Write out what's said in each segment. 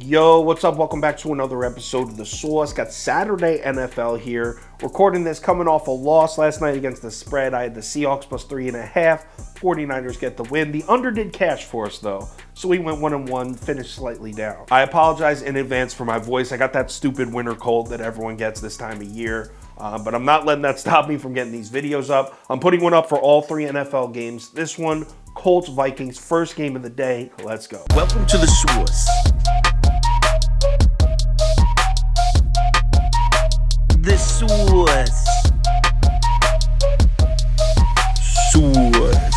Yo, what's up? Welcome back to another episode of The Sauce. Got Saturday NFL here. Recording this coming off a loss last night against the spread. I had the Seahawks plus 3.5. 49ers get the win. The under did cash for us though, so we went 1-1, finished slightly down. I apologize in advance for my voice. I got that stupid winter cold that everyone gets this time of year. But I'm not letting that stop me from getting these videos up. I'm putting one up for all three NFL games. This one, Colts Vikings, first game of the day. Let's go. Welcome to The Sauce. The Sauce. Sauce.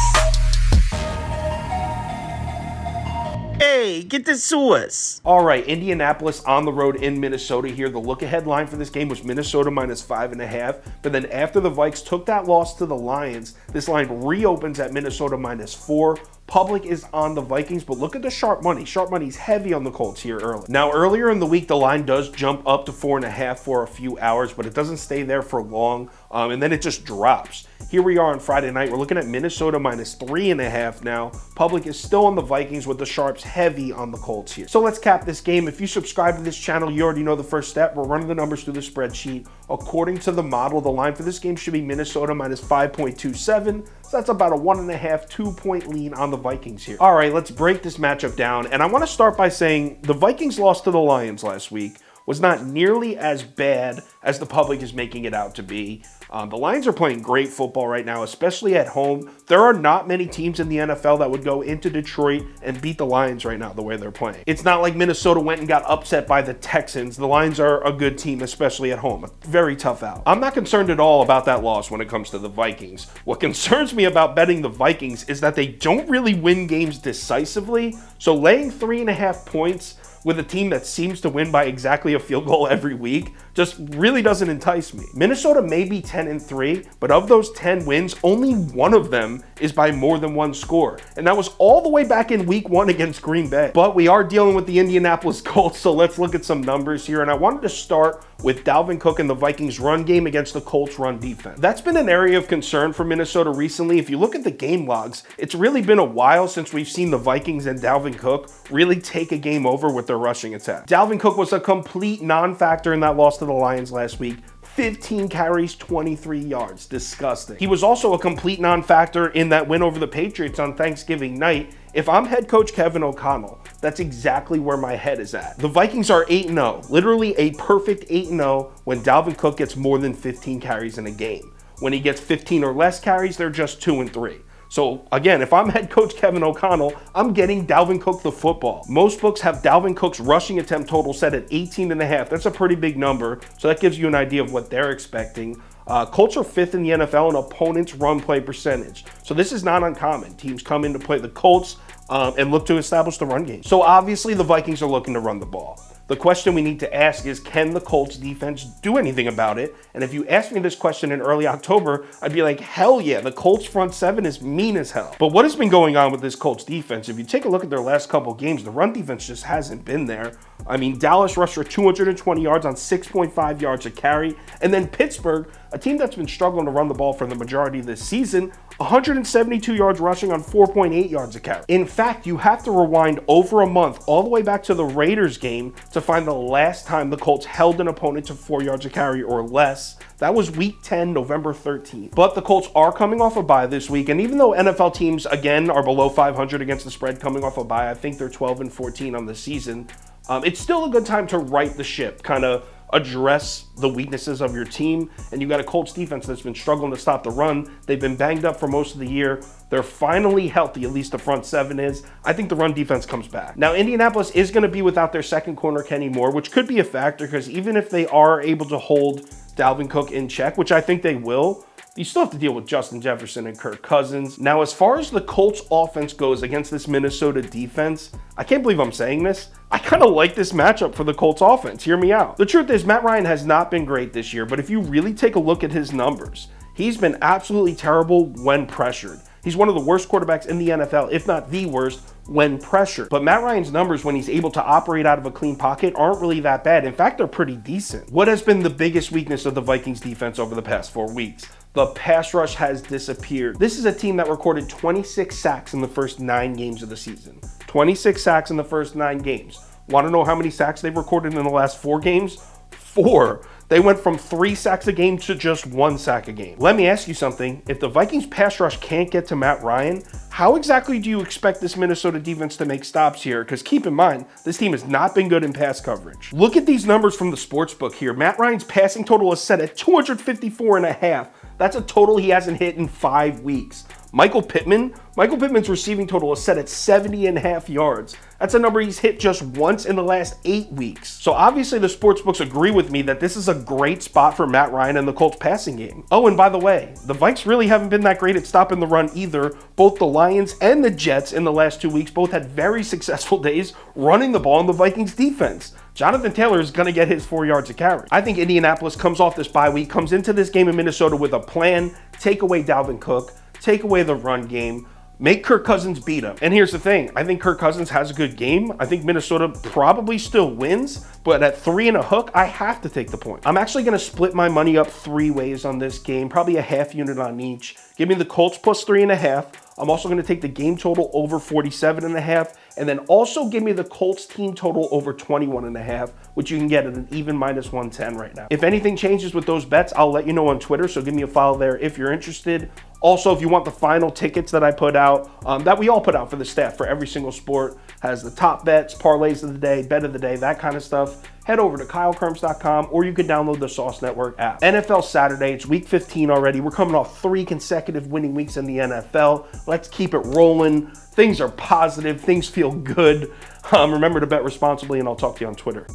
Hey, get the sauce. All right, Indianapolis on the road in Minnesota here. The look-ahead line for this game was Minnesota minus 5.5. But then after the Vikes took that loss to the Lions, this line reopens at Minnesota minus 4. Public is on the Vikings, but look at the sharp money. Sharp money's heavy on the Colts here early. Now, earlier in the week, the line does jump up to 4.5 for a few hours, but it doesn't stay there for long, and then it just drops. Here we are on Friday night. We're looking at Minnesota minus 3.5 now. Public is still on the Vikings with the sharps heavy on the Colts here. So let's cap this game. If you subscribe to this channel, you already know the first step. We're running the numbers through the spreadsheet. According to the model, the line for this game should be Minnesota minus 5.27. So that's about a 1.5, 2-point lean on the Vikings here. All right, let's break this matchup down. And I want to start by saying the Vikings loss to the Lions last week was not nearly as bad as the public is making it out to be. The Lions are playing great football right now, especially at home. There are not many teams in the NFL that would go into Detroit and beat the Lions right now the way they're playing. It's not like Minnesota went and got upset by the Texans. The Lions are a good team, especially at home. A very tough out. I'm not concerned at all about that loss when it comes to the Vikings. What concerns me about betting the Vikings is that they don't really win games decisively. So laying 3.5 points with a team that seems to win by exactly a field goal every week just really doesn't entice me. Minnesota may be 10-3, but of those 10 wins, only one of them is by more than one score. And that was all the way back in week 1 against Green Bay. But we are dealing with the Indianapolis Colts, so let's look at some numbers here. And I wanted to start with Dalvin Cook and the Vikings run game against the Colts run defense. That's been an area of concern for Minnesota recently. If you look at the game logs, it's really been a while since we've seen the Vikings and Dalvin Cook really take a game over with their rushing attack. Dalvin Cook was a complete non-factor in that loss to the Lions last week. 15 carries, 23 yards. Disgusting. He was also a complete non-factor in that win over the Patriots on Thanksgiving night. If I'm head coach Kevin O'Connell, that's exactly where my head is at. The Vikings are 8-0, literally a perfect 8-0 when Dalvin Cook gets more than 15 carries in a game. When he gets 15 or less carries, they're just 2-3. So again, if I'm head coach Kevin O'Connell, I'm getting Dalvin Cook the football. Most books have Dalvin Cook's rushing attempt total set at 18.5. That's a pretty big number. So that gives you an idea of what they're expecting. Colts are 5th in the NFL in opponents' run play percentage. So this is not uncommon. Teams come in to play the Colts and look to establish the run game. So obviously the Vikings are looking to run the ball. The question we need to ask is, can the Colts defense do anything about it? And if you asked me this question in early October, I'd be like, hell yeah, the Colts front seven is mean as hell. But what has been going on with this Colts defense? If you take a look at their last couple games, the run defense just hasn't been there. I mean, Dallas rushed for 220 yards on 6.5 yards a carry. And then Pittsburgh, a team that's been struggling to run the ball for the majority of this season, 172 yards rushing on 4.8 yards a carry. In fact, you have to rewind over a month all the way back to the Raiders game to find the last time the Colts held an opponent to 4 yards a carry or less. That was week 10, November 13th. But the Colts are coming off a bye this week, and even though NFL teams, again, are below 500 against the spread coming off a bye, I think they're 12-14 on the season, it's still a good time to right the ship, kind of address the weaknesses of your team. And you got a Colts defense that's been struggling to stop the run. They've been banged up for most of the year. They're finally healthy, at least the front seven is. I think the run defense comes back. Now, Indianapolis is going to be without their second corner, Kenny Moore, which could be a factor because even if they are able to hold Dalvin Cook in check, which I think they will, you still have to deal with Justin Jefferson and Kirk Cousins. Now, as far as the Colts offense goes against this Minnesota defense, I can't believe I'm saying this. I kind of like this matchup for the Colts offense. Hear me out. The truth is, Matt Ryan has not been great this year, but if you really take a look at his numbers, he's been absolutely terrible when pressured. He's one of the worst quarterbacks in the NFL, if not the worst, when pressured. But Matt Ryan's numbers when he's able to operate out of a clean pocket aren't really that bad. In fact, they're pretty decent. What has been the biggest weakness of the Vikings defense over the past 4 weeks? The pass rush has disappeared. This is a team that recorded 26 sacks in the first 9 games of the season. 26 sacks in the first 9 games. Want to know how many sacks they've recorded in the last 4 games? 4. They went from 3 sacks a game to just 1 sack a game. Let me ask you something. If the Vikings pass rush can't get to Matt Ryan, how exactly do you expect this Minnesota defense to make stops here? Because keep in mind, this team has not been good in pass coverage. Look at these numbers from the sportsbook here. Matt Ryan's passing total is set at 254.5. That's a total he hasn't hit in 5 weeks. Michael Pittman's receiving total is set at 70.5 yards. That's a number he's hit just once in the last 8 weeks. So obviously the sportsbooks agree with me that this is a great spot for Matt Ryan and the Colts passing game. Oh, and by the way, the Vikes really haven't been that great at stopping the run either. Both the Lions and the Jets in the last 2 weeks both had very successful days running the ball in the Vikings defense. Jonathan Taylor is going to get his 4 yards a carry. I think Indianapolis comes off this bye week, comes into this game in Minnesota with a plan, take away Dalvin Cook, take away the run game, make Kirk Cousins beat him. And here's the thing. I think Kirk Cousins has a good game. I think Minnesota probably still wins, but at 3 and a hook, I have to take the point. I'm actually going to split my money up 3 ways on this game, probably a half unit on each. Give me the Colts plus 3.5. I'm also going to take the game total over 47.5, and then also give me the Colts team total over 21.5, which you can get at an even minus 110 right now. If anything changes with those bets, I'll let you know on Twitter, so give me a follow there if you're interested. Also, if you want the final tickets that I put out, that we all put out for the staff for every single sport, has the top bets, parlays of the day, bet of the day, that kind of stuff, head over to KyleKirms.com, or you can download the Sauce Network app. NFL Saturday, it's week 15 already. We're coming off 3 consecutive winning weeks in the NFL. Let's keep it rolling. Things are positive. Things feel good. Remember to bet responsibly, and I'll talk to you on Twitter.